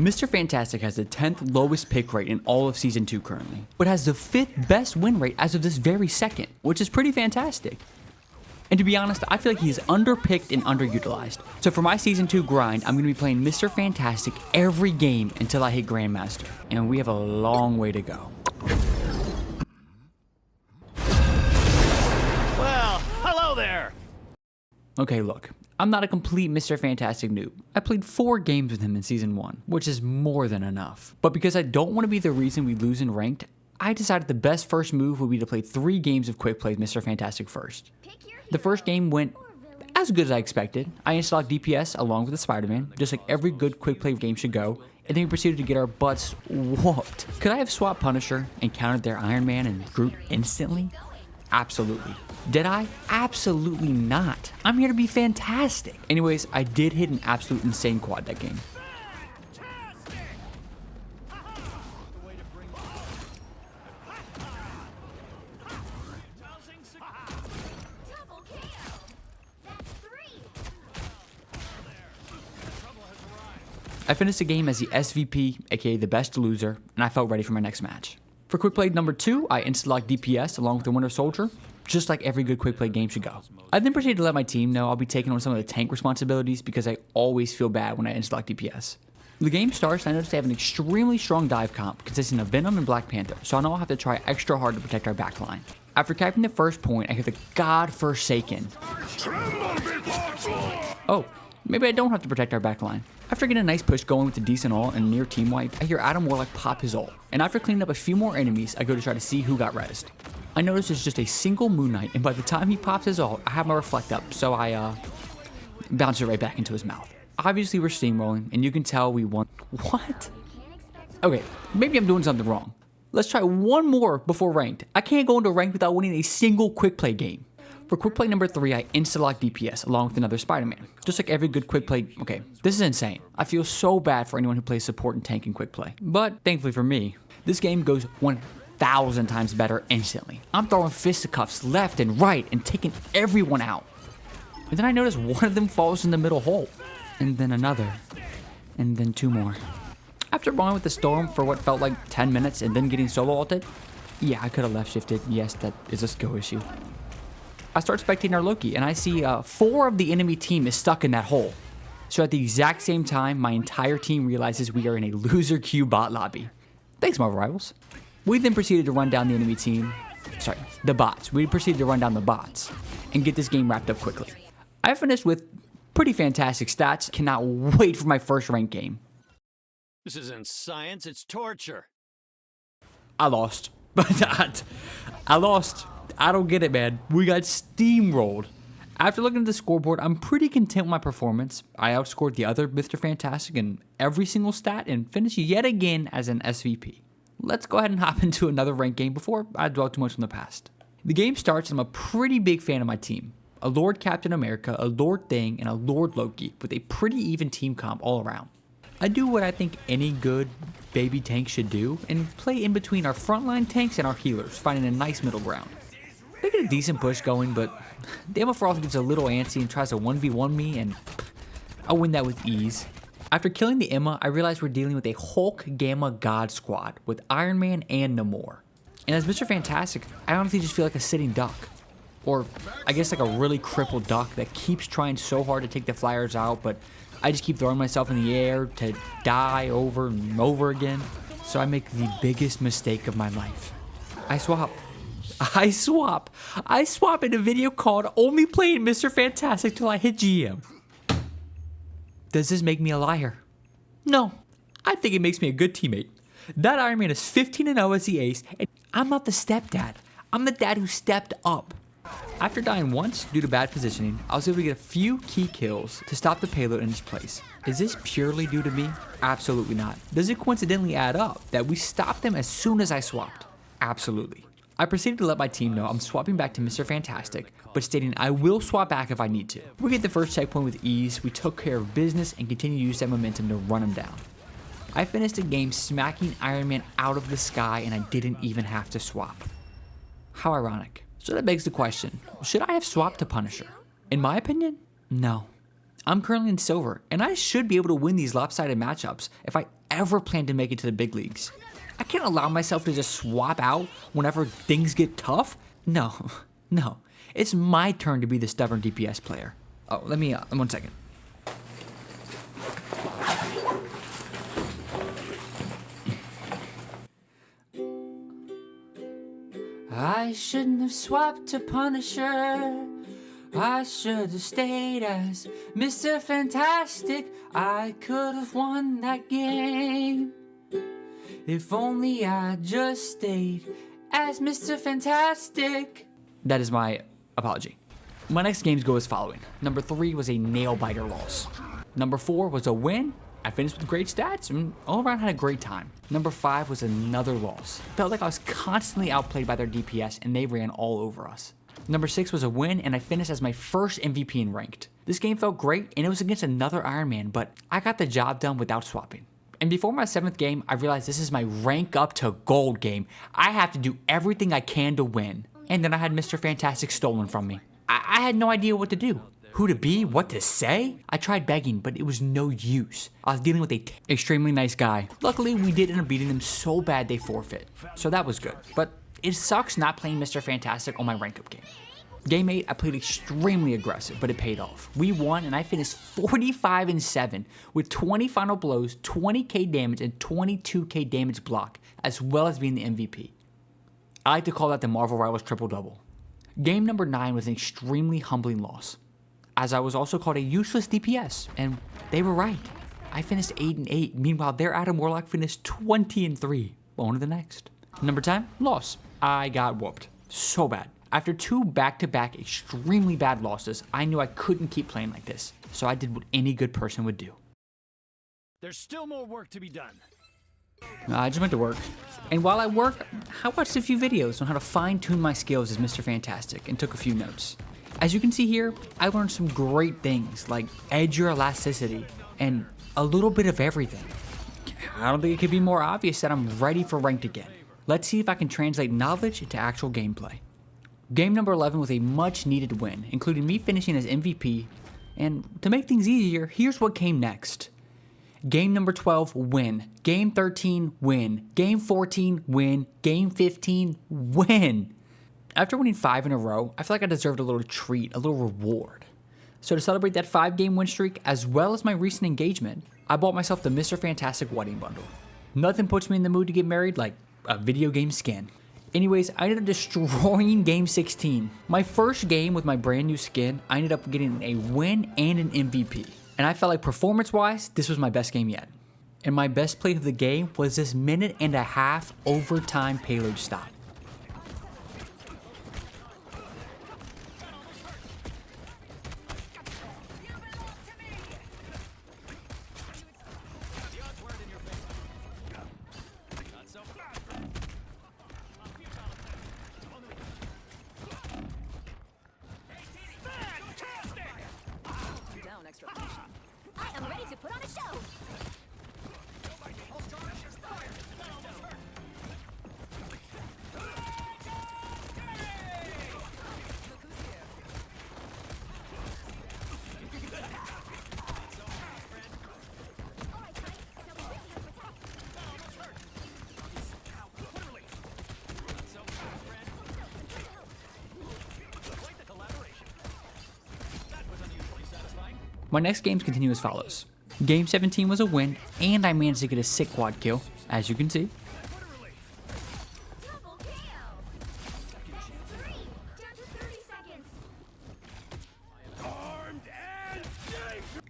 Mr. Fantastic has the 10th lowest pick rate in all of Season 2 currently, but has the 5th best win rate as of this very second, which is pretty fantastic. And to be honest, I feel like he's underpicked and underutilized. So for my Season 2 grind, I'm going to be playing Mr. Fantastic every game until I hit Grandmaster. And we have a long way to go. Well, hello there! Okay, look. I'm not a complete Mr. Fantastic noob. I played 4 games with him in Season 1, which is more than enough. But because I don't want to be the reason we lose in ranked, I decided the best first move would be to play 3 games of quick play with Mr. Fantastic first. The first game went as good as I expected. I installed DPS along with the Spiderman, just like every good quick play game should go, and then we proceeded to get our butts whooped. Could I have swapped Punisher and countered their Iron Man and Groot instantly? Absolutely. Did I? Absolutely not. I'm here to be fantastic. Anyways, I did hit an absolute insane quad that game. I finished the game as the SVP, aka the best loser, and I felt ready for my next match. For quick play number 2, I insta-locked DPS along with the Winter Soldier, just like every good quick play game should go. I then proceeded to let my team know I'll be taking on some of the tank responsibilities because I always feel bad when I insta-lock DPS. The game starts and I noticed they have an extremely strong dive comp consisting of Venom and Black Panther, so I know I'll have to try extra hard to protect our backline. After capping the first point, I hear the God-forsaken. Oh, maybe I don't have to protect our backline. After getting a nice push going with a decent ult and near team wipe, I hear Adam Warlock pop his ult. And after cleaning up a few more enemies, I go to try to see who got rezzed. I notice it's just a single Moon Knight, and by the time he pops his ult, I have my reflect up, so I bounce it right back into his mouth. Obviously we're steamrolling, and you can tell we won. What? Okay, maybe I'm doing something wrong. Let's try one more before ranked. I can't go into ranked without winning a single quick play game. For quick play number 3, I insta-lock DPS along with another Spider-Man. Just like every good quick play. Okay, this is insane. I feel so bad for anyone who plays support and tank in quick play. But thankfully for me, this game goes 1,000 times better instantly. I'm throwing fisticuffs left and right and taking everyone out. And then I notice one of them falls in the middle hole. And then another. And then 2 more. After rolling with the storm for what felt like 10 minutes and then getting solo ulted, yeah, I could have left shifted. Yes, that is a skill issue. I start spectating our Loki, and I see 4 of the enemy team is stuck in that hole. So at the exact same time, my entire team realizes we are in a loser queue bot lobby. Thanks, Marvel Rivals. We then proceeded to run down the enemy team. Sorry, the bots. We proceeded to run down the bots and get this game wrapped up quickly. I finished with pretty fantastic stats. Cannot wait for my first ranked game. This isn't science, it's torture. I lost. I lost. I don't get it, man. We got steamrolled. After looking at the scoreboard, I'm pretty content with my performance. I outscored the other Mr. Fantastic in every single stat and finished yet again as an SVP. Let's go ahead and hop into another ranked game before I dwell too much on the past. The game starts and I'm a pretty big fan of my team. A Lord Captain America, a Lord Thing, and a Lord Loki with a pretty even team comp all around. I do what I think any good baby tank should do and play in between our frontline tanks and our healers, finding a nice middle ground. They get a decent push going, but Dama Frost gets a little antsy and tries to 1v1 me, and I win that with ease. After killing the Emma, I realize we're dealing with a Hulk Gamma God squad with Iron Man and Namor. And as Mr. Fantastic, I honestly just feel like a sitting duck. Or I guess like a really crippled duck that keeps trying so hard to take the flyers out, but I just keep throwing myself in the air to die over and over again. So I make the biggest mistake of my life. I swap in a video called Only Playing Mr. Fantastic Till I Hit GM. Does this make me a liar? No, I think it makes me a good teammate. That Iron Man is 15-0 as the ace, and I'm not the stepdad. I'm the dad who stepped up. After dying once due to bad positioning, I was able to get a few key kills to stop the payload in its place. Is this purely due to me? Absolutely not. Does it coincidentally add up that we stopped them as soon as I swapped? Absolutely. I proceeded to let my team know I'm swapping back to Mr. Fantastic, but stating I will swap back if I need to. We get the first checkpoint with ease, we took care of business, and continued to use that momentum to run him down. I finished the game smacking Iron Man out of the sky, and I didn't even have to swap. How ironic. So that begs the question, should I have swapped to Punisher? In my opinion, no. I'm currently in silver, and I should be able to win these lopsided matchups if I ever plan to make it to the big leagues. I can't allow myself to just swap out whenever things get tough. No, no. It's my turn to be the stubborn DPS player. Oh, let me, 1 second. I shouldn't have swapped to Punisher. I should have stayed as Mr. Fantastic. I could have won that game. If only I just stayed as Mr. Fantastic. That is my apology. My next games go as following. Number 3 was a nail-biter loss. Number 4 was a win. I finished with great stats and all around had a great time. Number 5 was another loss. Felt like I was constantly outplayed by their DPS and they ran all over us. Number 6 was a win and I finished as my first MVP in ranked. This game felt great and it was against another Iron Man, but I got the job done without swapping. And before my 7th game, I realized this is my rank up to gold game. I have to do everything I can to win. And then I had Mr. Fantastic stolen from me. I had no idea what to do. Who to be, what to say? I tried begging, but it was no use. I was dealing with a extremely nice guy. Luckily, we did end up beating him so bad they forfeit. So that was good. But it sucks not playing Mr. Fantastic on my rank up game. Game 8, I played extremely aggressive, but it paid off. We won and I finished 45-7 with 20 final blows, 20k damage, and 22k damage block, as well as being the MVP. I like to call that the Marvel Rivals triple-double. Game number 9 was an extremely humbling loss, as I was also called a useless DPS, and they were right. I finished 8-8, meanwhile their Adam Warlock finished 20-3. On to the next. Number 10, loss. I got whooped. So bad. After 2 back-to-back extremely bad losses, I knew I couldn't keep playing like this, so I did what any good person would do. There's still more work to be done. I just went to work. And while I worked, I watched a few videos on how to fine-tune my skills as Mr. Fantastic and took a few notes. As you can see here, I learned some great things like edge your elasticity and a little bit of everything. I don't think it could be more obvious that I'm ready for ranked again. Let's see if I can translate knowledge into actual gameplay. Game number 11 was a much needed win, including me finishing as MVP. And to make things easier, here's what came next. Game number 12, win. Game 13, win. Game 14, win. Game 15, win. After winning 5 in a row, I feel like I deserved a little treat, a little reward. So to celebrate that 5-game win streak, as well as my recent engagement, I bought myself the Mr. Fantastic wedding bundle. Nothing puts me in the mood to get married like a video game skin. Anyways, I ended up destroying Game 16. My first game with my brand new skin, I ended up getting a win and an MVP. And I felt like performance-wise, this was my best game yet. And my best play of the game was this 1.5-minute overtime payload stop. I am ready to put on a show. My next games continue as follows. Game 17 was a win, and I managed to get a sick quad kill, as you can see. Double kill. 3, down to 30 seconds.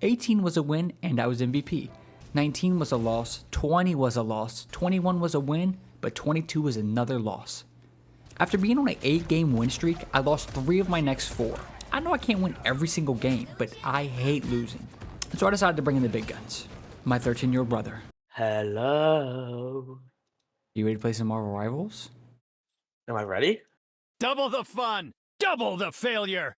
18 was a win, and I was MVP. 19 was a loss, 20 was a loss, 21 was a win, but 22 was another loss. After being on an 8-game win streak, I lost 3 of my next 4. I know I can't win every single game, but I hate losing. So I decided to bring in the big guns. My 13-year-old brother. Hello. You ready to play some Marvel Rivals? Am I ready? Double the fun, double the failure.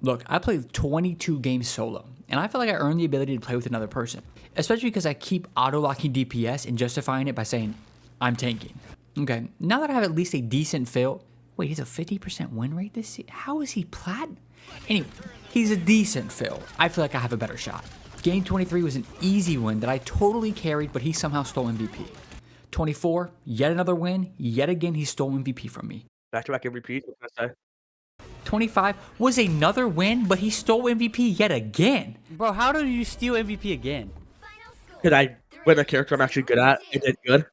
Look, I played 22 games solo, and I feel like I earned the ability to play with another person. Especially because I keep auto-locking DPS and justifying it by saying, I'm tanking. Okay, now that I have at least a decent fill. Wait, he's a 50% win rate this season? How is he plat? Anyway, he's a decent fill. I feel like I have a better shot. Game 23 was an easy win that I totally carried, but he somehow stole MVP. 24, yet another win. Yet again, he stole MVP from me. Back-to-back MVPs, what can I say? 25 was another win, but he stole MVP yet again. Bro, how did you steal MVP again? Final score. Did I win a character I'm actually good at? I did good.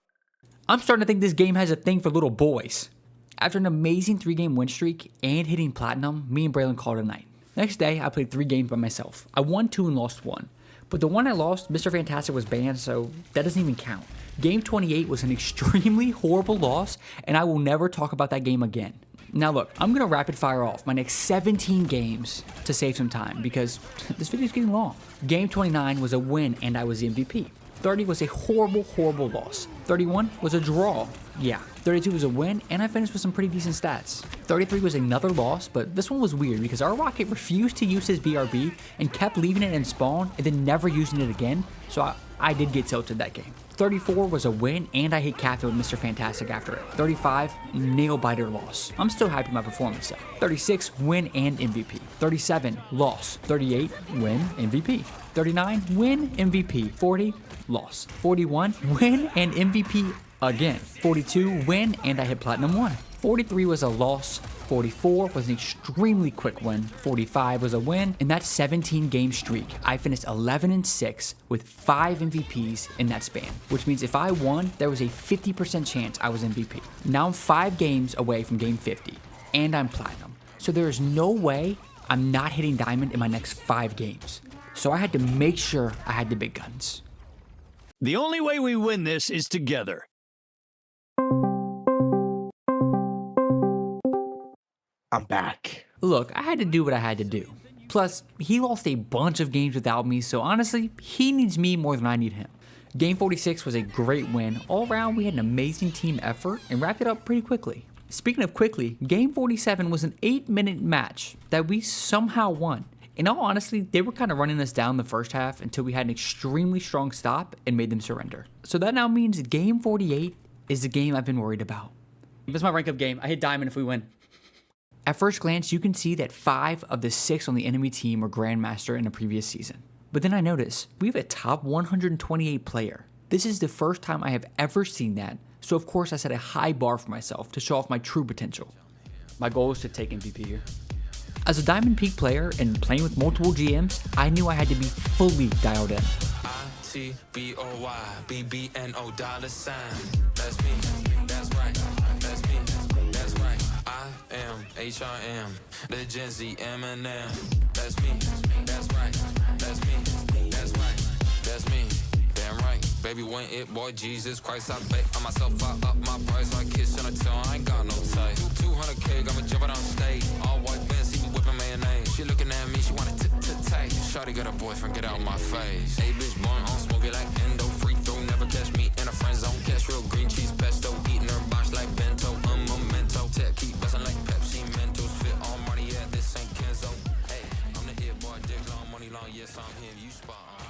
I'm starting to think this game has a thing for little boys. After an amazing 3-game win streak and hitting platinum, me and Braylon called it a night. Next day, I played 3 games by myself. I won 2 and lost 1. But the one I lost, Mr. Fantastic was banned, so that doesn't even count. Game 28 was an extremely horrible loss, and I will never talk about that game again. Now look, I'm going to rapid fire off my next 17 games to save some time because this video is getting long. Game 29 was a win and I was the MVP. 30 was a horrible, horrible loss. 31 was a draw. Yeah. 32 was a win, and I finished with some pretty decent stats. 33 was another loss, but this one was weird because our rocket refused to use his BRB and kept leaving it in spawn and then never using it again, so I did get tilted that game. 34 was a win, and I hit Captain with Mr. Fantastic after it. 35, nail-biter loss. I'm still happy with my performance though. 36, win and MVP. 37, loss. 38, win, MVP. 39, win, MVP. 40, loss. 41, win and MVP again. 42, win, and I hit Platinum 1. 43 was a loss. 44 was an extremely quick win. 45 was a win. In that 17-game streak, I finished 11-6 with 5 MVPs in that span, which means if I won, there was a 50% chance I was MVP. Now I'm 5 games away from game 50, and I'm Platinum. So there is no way I'm not hitting Diamond in my next 5 games. So I had to make sure I had the big guns. The only way we win this is together. I'm back. Look, I had to do what I had to do. Plus, he lost a bunch of games without me, so honestly, he needs me more than I need him. Game 46 was a great win. All around, we had an amazing team effort and wrapped it up pretty quickly. Speaking of quickly, Game 47 was an 8-minute match that we somehow won. In all honesty, they were kind of running us down the first half until we had an extremely strong stop and made them surrender. So that now means Game 48 is the game I've been worried about. This is my rank up game. I hit Diamond if we win. At first glance, you can see that 5 of the 6 on the enemy team were Grandmaster in a previous season. But then I notice we have a top 128 player. This is the first time I have ever seen that, so of course I set a high bar for myself to show off my true potential. My goal is to take MVP here. As a Diamond Peak player and playing with multiple GMs, I knew I had to be fully dialed in. ITBOYBBNO $sign. That's me. That's right. That's me. That's right. I am HRM, the Gen Z Eminem. That's me. That's right. That's me. That's right. That's me. Damn right. Baby, when it, boy, Jesus Christ, I bet on myself, I up my price. I kiss on the tongue, I ain't got no type. 200K, got me jumping on stage. All white bands, see me whipping mayonnaise. She looking at me, she wanna taste. Shawty got a boyfriend, get out my face. Hey, bitch, born on smoke it like endo. Free throw, never catch me in a friend zone. Catch real green cheese pesto. Eating her box like bento, memento. Tech keep bustin' like Pepsi, Mentos. Fit all money, yeah, this ain't Kenzo. Hey, I'm the hit boy, dick long, money long, yes, I'm him, you spot on.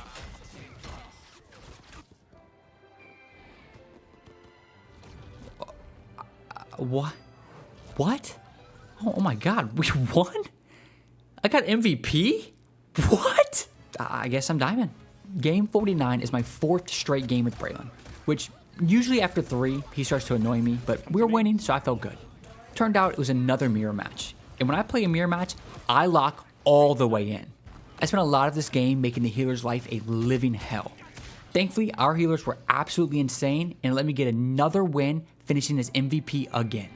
What? Oh my god, we won? I got MVP? What? I guess I'm Diamond. Game 49 is my 4th straight game with Braylon, which usually after 3, he starts to annoy me, but we were winning, so I felt good. Turned out it was another mirror match, and when I play a mirror match, I lock all the way in. I spent a lot of this game making the healer's life a living hell. Thankfully, our healers were absolutely insane and let me get another win, finishing as MVP again.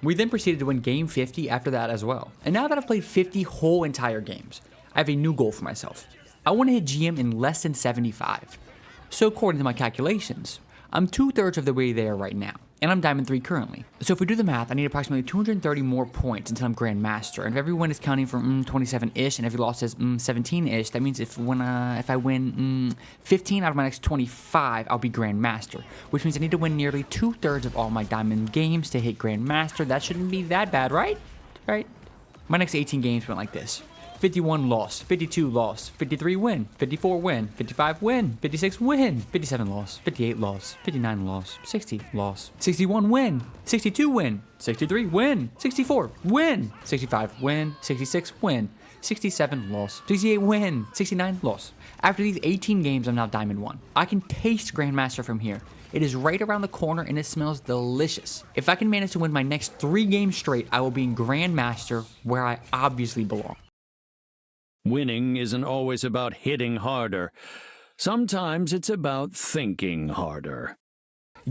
We then proceeded to win game 50 after that as well. And now that I've played 50 whole entire games, I have a new goal for myself. I want to hit GM in less than 75. So according to my calculations, I'm 2/3 of the way there right now, and I'm Diamond 3 currently. So if we do the math, I need approximately 230 more points until I'm Grandmaster, and if every win is counting for 27-ish, and every loss is 17-ish, that means if I win 15 out of my next 25, I'll be Grandmaster, which means I need to win nearly 2/3 of all my Diamond games to hit Grandmaster. That shouldn't be that bad, right? Right? My next 18 games went like this. 51 loss, 52 loss, 53 win, 54 win, 55 win, 56 win, 57 loss, 58 loss, 59 loss, 60 loss, 61 win, 62 win, 63 win, 64 win, 65 win, 66 win, 67 loss, 68 win, 69 loss. After these 18 games, I'm now Diamond 1. I can taste Grandmaster from here. It is right around the corner and it smells delicious. If I can manage to win my next 3 games straight, I will be in Grandmaster, where I obviously belong. Winning isn't always about hitting harder. Sometimes it's about thinking harder.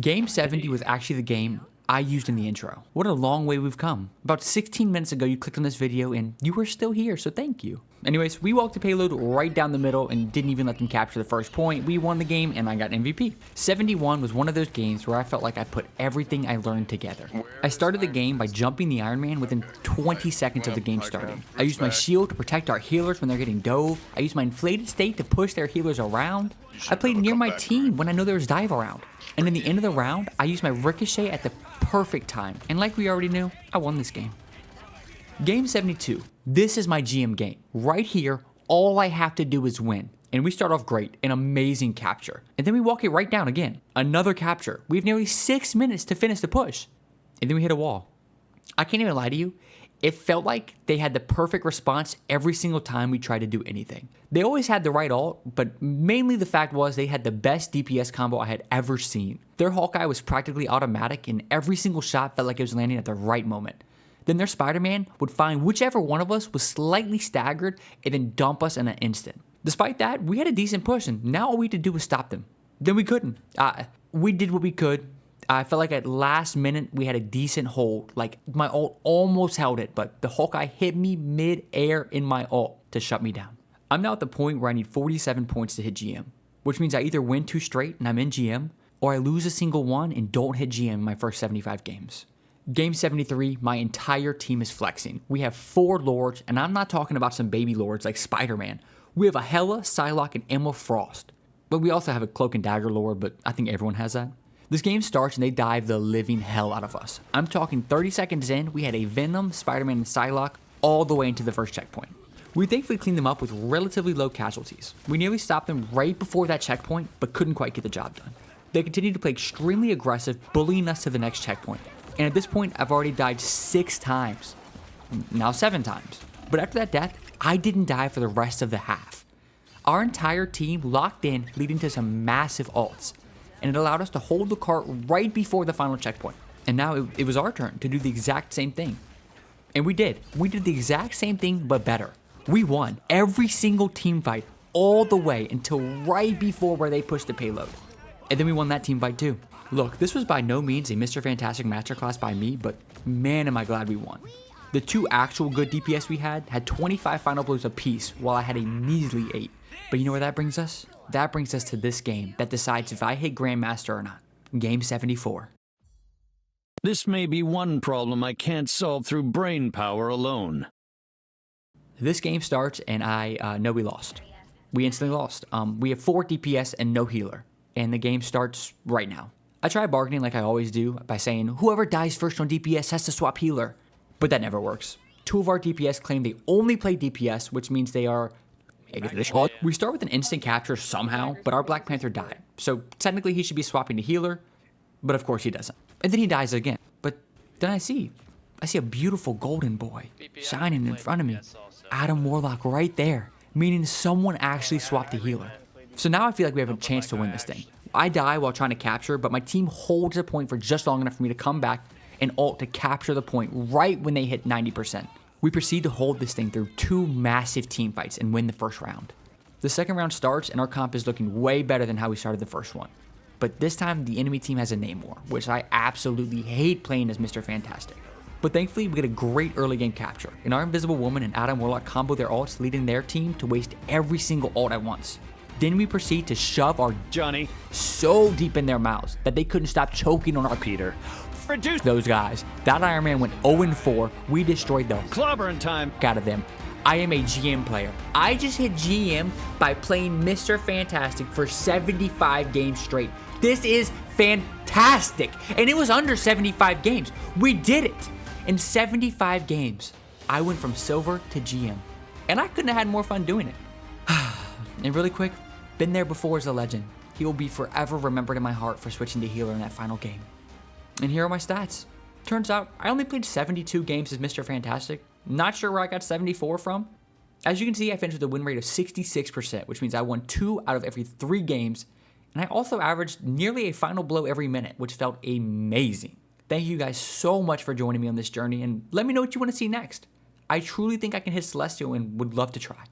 Game 70 was actually the game I used in the intro. What a long way we've come. About 16 minutes ago, you clicked on this video and you were still here, so thank you. Anyways, we walked the payload right down the middle and didn't even let them capture the first point. We won the game and I got MVP. 71 was one of those games where I felt like I put everything I learned together. I started the game by jumping the Iron Man within 20 seconds of the game starting. I used my shield to protect our healers when they're getting dove. I used my inflated state to push their healers around. I played near my team when I know there was dive around. And in the end of the round, I used my ricochet at the perfect time. And like we already knew, I won this game. Game 72. This is my GM game. Right here, all I have to do is win. And we start off great, an amazing capture. And then we walk it right down again. Another capture. We have nearly 6 minutes to finish the push. And then we hit a wall. I can't even lie to you. It felt like they had the perfect response every single time we tried to do anything. They always had the right ult, but mainly the fact was they had the best DPS combo I had ever seen. Their Hawkeye was practically automatic and every single shot felt like it was landing at the right moment. Then their Spiderman would find whichever one of us was slightly staggered and then dump us in an instant. Despite that, we had a decent push and now all we had to do was stop them. Then we couldn't. We did what we could. I felt like at last minute we had a decent hold. Like my ult almost held it, but the Hawkeye hit me mid-air in my ult to shut me down. I'm now at the point where I need 47 points to hit GM, which means I either win 2 straight and I'm in GM, or I lose a single one and don't hit GM in my first 75 games. Game 73, my entire team is flexing. We have 4 lords, and I'm not talking about some baby lords like Spiderman. We have a Hela, Psylocke, and Emma Frost. But we also have a Cloak and Dagger lord, but I think everyone has that. This game starts and they dive the living hell out of us. I'm talking 30 seconds in, we had a Venom, Spiderman, and Psylocke all the way into the first checkpoint. We thankfully cleaned them up with relatively low casualties. We nearly stopped them right before that checkpoint, but couldn't quite get the job done. They continued to play extremely aggressive, bullying us to the next checkpoint. And at this point, I've already died 6 times. Now 7 times. But after that death, I didn't die for the rest of the half. Our entire team locked in, leading to some massive ults. And it allowed us to hold the cart right before the final checkpoint. And now it was our turn to do the exact same thing. And we did. We did the exact same thing, but better. We won every single team fight all the way until right before where they pushed the payload. And then we won that team fight too. Look, this was by no means a Mr. Fantastic masterclass by me, but man am I glad we won. The 2 actual good DPS we had 25 final blows apiece, while I had a measly 8. But you know where that brings us? That brings us to this game that decides if I hit Grandmaster or not. Game 74. This may be one problem I can't solve through brain power alone. This game starts and I know we lost. We instantly lost. We have 4 DPS and no healer. And the game starts right now. I try bargaining like I always do by saying whoever dies first on DPS has to swap healer. But that never works. 2 of our DPS claim they only play DPS, which means they are... We start with an instant capture somehow, but our Black Panther died. So technically he should be swapping to healer, but of course he doesn't. And then he dies again. But then I see a beautiful golden boy shining in front of me. Adam Warlock right there, meaning someone actually swapped the healer. So now I feel like we have a chance to win this thing. I die while trying to capture, but my team holds the point for just long enough for me to come back and ult to capture the point right when they hit 90%. We proceed to hold this thing through 2 massive team fights and win the first round. The second round starts and our comp is looking way better than how we started the first one. But this time the enemy team has a Namor, which I absolutely hate playing as Mr. Fantastic. But thankfully we get a great early game capture, and our Invisible Woman and Adam Warlock combo their ults, leading their team to waste every single ult at once. Then we proceed to shove our Johnny so deep in their mouths that they couldn't stop choking on our Peter. Those guys. That Iron Man went 0-4. We destroyed the Clobbering time. out of them. I am a GM player. I just hit GM by playing Mr. Fantastic for 75 games straight. This is fantastic. And it was under 75 games. We did it. In 75 games, I went from silver to GM. And I couldn't have had more fun doing it. And really quick, been there before as a legend. He will be forever remembered in my heart for switching to healer in that final game. And here are my stats. Turns out, I only played 72 games as Mr. Fantastic. Not sure where I got 74 from. As you can see, I finished with a win rate of 66%, which means I won 2 out of every 3 games, and I also averaged nearly a final blow every minute, which felt amazing. Thank you guys so much for joining me on this journey, and let me know what you want to see next. I truly think I can hit Celestial and would love to try.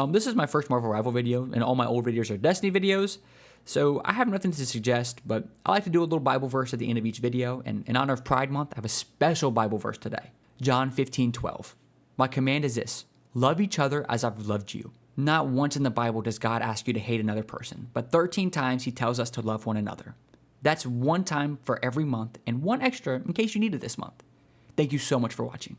This is my first Marvel Rival video, and all my old videos are Destiny videos, so I have nothing to suggest, but I like to do a little Bible verse at the end of each video, and in honor of Pride Month, I have a special Bible verse today. John 15:12. My command is this: love each other as I've loved you. Not once in the Bible does God ask you to hate another person, but 13 times he tells us to love one another. That's 1 time for every month, and 1 extra in case you need it this month. Thank you so much for watching.